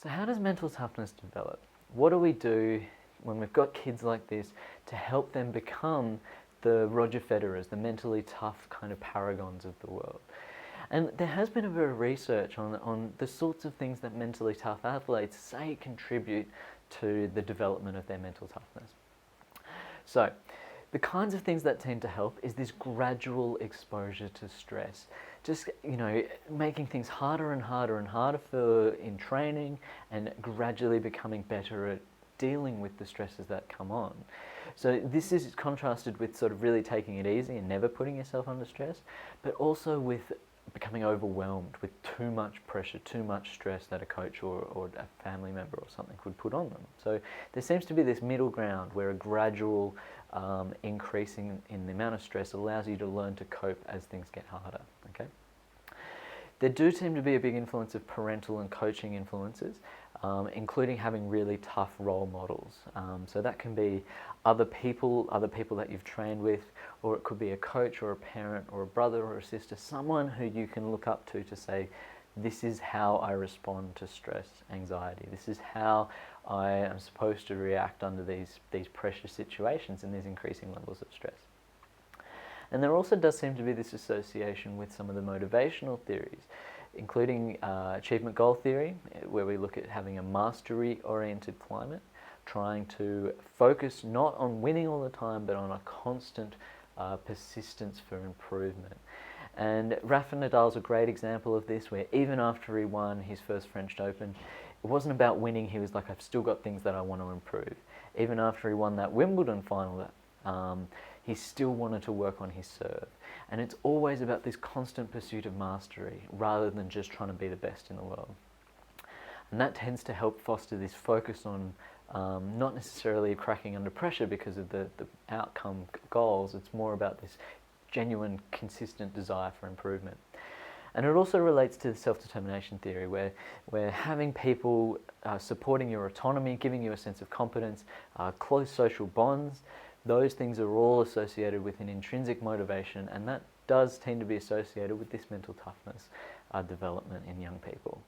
So how does mental toughness develop? What do we do when we've got kids like this to help them become the Roger Federers, the mentally tough kind of paragons of the world? And there has been a bit of research on the sorts of things that mentally tough athletes say contribute to the development of their mental toughness. So, the kinds of things that tend to help is this gradual exposure to stress. Just, making things harder and harder and harder in training, and gradually becoming better at dealing with the stresses that come on. So this is contrasted with sort of really taking it easy and never putting yourself under stress, but also with becoming overwhelmed with too much pressure, too much stress that a coach or a family member or something would put on them. So there seems to be this middle ground where a gradual increasing in the amount of stress allows you to learn to cope as things get harder. Okay. There do seem to be a big influence of parental and coaching influences, including having really tough role models. So that can be other people that you've trained with, or it could be a coach or a parent or a brother or a sister, someone who you can look up to say, this is how I respond to stress, anxiety. This is how I am supposed to react under these pressure situations and these increasing levels of stress. And there also does seem to be this association with some of the motivational theories, including achievement goal theory, where we look at having a mastery-oriented climate, trying to focus not on winning all the time, but on a constant persistence for improvement. And Rafa Nadal's a great example of this, where even after he won his first French Open, it wasn't about winning. He was like, I've still got things that I want to improve. Even after he won that Wimbledon final, he still wanted to work on his serve. And it's always about this constant pursuit of mastery rather than just trying to be the best in the world. And that tends to help foster this focus on not necessarily cracking under pressure because of the outcome goals. It's more about this genuine, consistent desire for improvement. And it also relates to the self-determination theory, where having people supporting your autonomy, giving you a sense of competence, close social bonds, those things are all associated with an intrinsic motivation, and that does tend to be associated with this mental toughness development in young people.